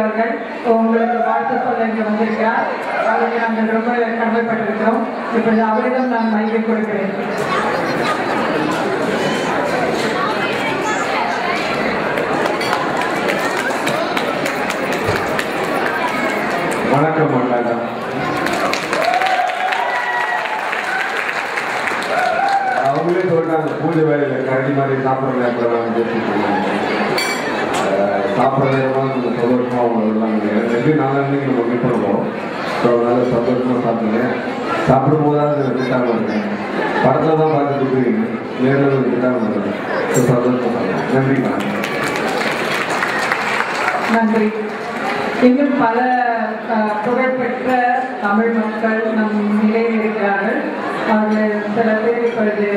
அவர்கள் உங்களுக்கு வாழ்த்து சொல்ல இங்கே வந்திருக்கிறார். அவருக்கு நாங்கள் ரொம்ப கடமைப்பட்டிருக்கிறோம். இப்பொழுது அவரிடம் நான் மைக்கை கொடுக்கிறேன். வணக்கம் மல்லாடா. அவங்களே சொல்லிட்டாங்க பூஜை வேலையில் கரடி மாதிரி சாப்பிட்ற நேரத்தில் தான் பேசிட்டு சாப்பிட்ற நேரமாக கொஞ்சம் சந்தோஷமாக அவங்க இருந்தாங்க. 2 நாளைக்கு நம்ம மீட் பண்ணுவோம். ஸோ அதனால சந்தோஷமாக சாப்பிடுங்க. சாப்பிடும் போதாவது திட்டாமல் இருக்கேன். படத்தில் தான் பார்த்து கொடுக்குறீங்க, நேரில் திட்டாமல் இருக்கேன். ஸோ சந்தோஷமாக நன்றிங்க. நன்றி. இன்னும் பல புகழ்பெற்ற தமிழ் மக்கள் நம் நிலையில் இருக்கிறார்கள். அவர்கள் சில பேர் இப்பொழுது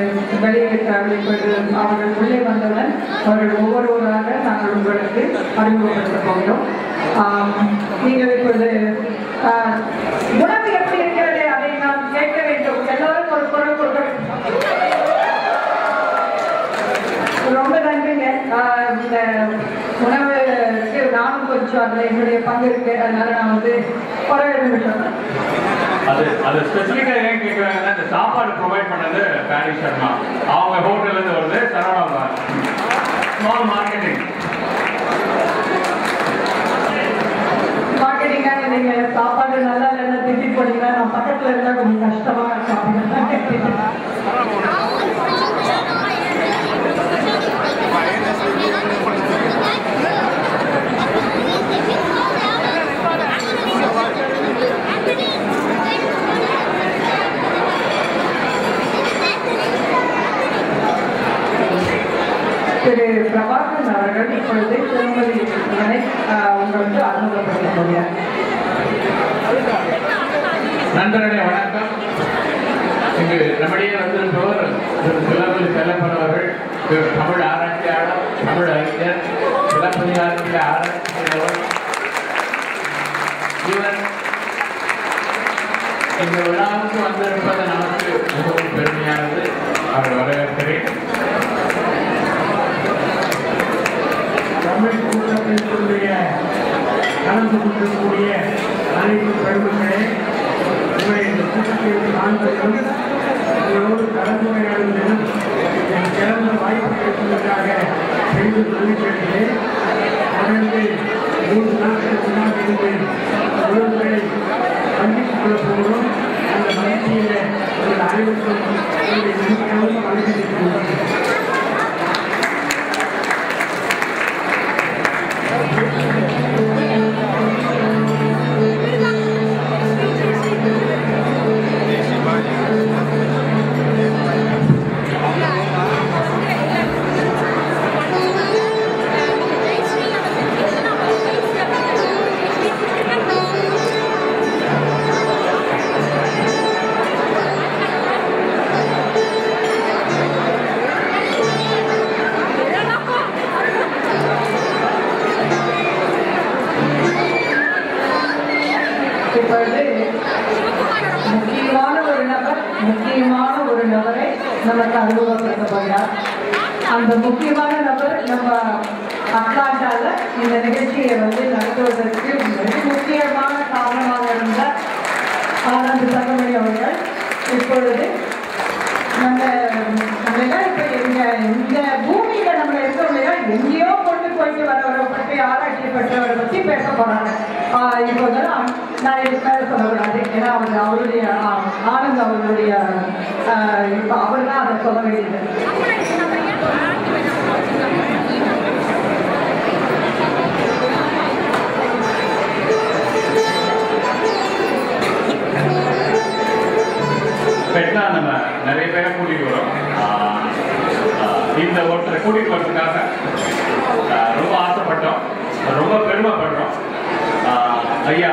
வெளியிருக்கிறார்கள். இப்பொழுது அவர்கள் உள்ளே வந்தவுடன் அவர்கள் ஒவ்வொருவராக நாங்கள் உங்களுக்கு அறிமுகப்படுத்தப் போகிறோம். நீங்கள் இப்பொழுது உணவு எப்படி இருக்கிறது அதை நாம் கேட்க வேண்டும். எல்லோரும் ஒரு குரல் கொடுக்க வேண்டும். ரொம்ப நன்றிங்க. இந்த உணவுக்கு நானும் கொஞ்சம் அதில் என்னுடைய பங்கு இருக்கு. அதனால நான் வந்து குறை சொல்றேன். அது ஸ்பெசிஃபிக்காக ஏன் கேட்குறாங்கன்னா, இந்த சாப்பாடு ப்ரொவைட் பண்ணது பேரி சர்மா அவங்க ஹோட்டல்லேருந்து வருது. சரவணா ஸ்மால் மார்க்கெட்டிங்காக நீங்கள் சாப்பாடு நல்லா இல்லைன்னா திட்டி போனீங்கன்னா நான் பக்கத்தில் இருந்தால் கொஞ்சம் கஷ்டமாக சாப்பிடுங்க. திரு பிரபாகரன் அவர்கள் இப்பொழுது திருமதி உங்களுக்கு அறிமுகப்படுத்த முடியாது. நண்பர்களே வணக்கம். இங்கு நம்மிடையே வந்திருப்பவர் திரு சிலம்பதி செல்லப்பன் அவர்கள். தமிழ் ஆராய்ச்சியாளர், தமிழ் அறிஞர், சிலப்பதிகாரத்தில் ஆராய்ச்சி செய்தவர். இவர் இந்த விழாவுக்கு வந்திருப்பது நமக்கு மிகவும் பெருமையானது. அவர் வரவேற்கிறேன். தமிழ் கூட்டத்திற்குரிய கலந்து கொண்டிருக்கக்கூடிய அனைத்து பெருமக்களே, உங்களை இந்த கூட்டத்தில் காண்பதிலும் உங்களோடு கலந்துரையாடுவதிலும் என் சிறந்த வாய்ப்பு கிடைப்பதற்காக செய்து சொல்லிக்கிறேன். தொடர்ந்து 3 நாட்களுக்கு முன்னால் இருந்து உறவுகளை சந்தித்துக் கொள்ளப் போகிறோம். அந்த மகிழ்ச்சியில் உங்கள் அனைவருக்கும் நன்றியாகவும் வழங்கியிருக்கிறோம். முக்கியமான ஒரு நபரை நமக்கு அறிமுகப்படுத்த போகிறார். அந்த முக்கியமான நபர் நம்ம அட்லாண்டால இந்த நிகழ்ச்சியை நடத்துவதற்கு முக்கியமான காரணமாக இருந்த ஆனந்த் தங்கமணி அவர்கள். இப்பொழுது இந்த பூமியில நம்ம இருக்கவங்க எங்கேயோ கொண்டு போயிட்டு வரவரை பற்றி ஆராய்ச்சி பெற்றவரை பற்றி பேச போறாங்க. இப்போதெல்லாம் நான் இதுக்கு மேல சொல்லக்கூடாது. ஏன்னா அவருடைய ஆனந்த் அவர்களுடைய இப்போ அவர் தான் அதை சொல்ல வேண்டியது. பெட்னா நம்ம நிறைய பேரை கூட்டிட்டு வரோம். இந்த ஒருத்தரை கூட்டிட்டு வரதுக்காக ரொம்ப ஆசைப்பட்டோம், ரொம்ப பெருமைப்படுறோம். ஐயா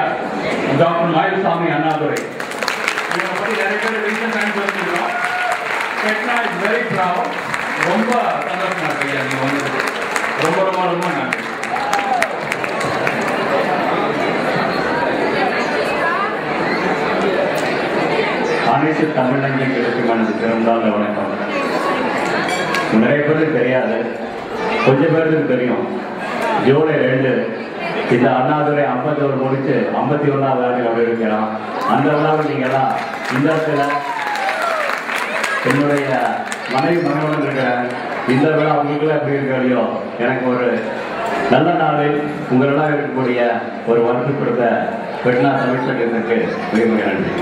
டாக்டர் மாயுசாமி அண்ணாதுரை இவரை பற்றி நிறைய பேர் ரீசன்ட் டைம்ஸ் வச்சுருக்கோம். பெட்னா இஸ் வெரி ப்ரவுட். ரொம்ப சந்தோஷமா இருக்கு ஐயா நீங்கள் வந்து. ரொம்ப ரொம்ப ரொம்ப நன்றி. அனைத்து தமிழர்களுக்கும் எனது பிறந்தால் வணக்கம். நிறைய பேருக்கு தெரியாது, கொஞ்சம் பேருக்கு தெரியும். ஜூலை 2 இந்த அண்ணாதுரை 51 முடிச்சு 51வது ஆண்டு அப்படி இருக்கிறோம். அந்த விழாவில் நீங்கள்லாம் இந்த இடத்துல என்னுடைய மனைவி மகனுடன் இருக்கிற இந்த விழா உங்களுக்குள்ள எப்படி இருக்கிறதையோ எனக்கு ஒரு நல்ல நாளில் உங்களெல்லாம் இருக்கக்கூடிய ஒரு வருத்தப்படுத்த வெட்னா தமிழ் சங்கத்திற்கு மிக மிக நன்றி.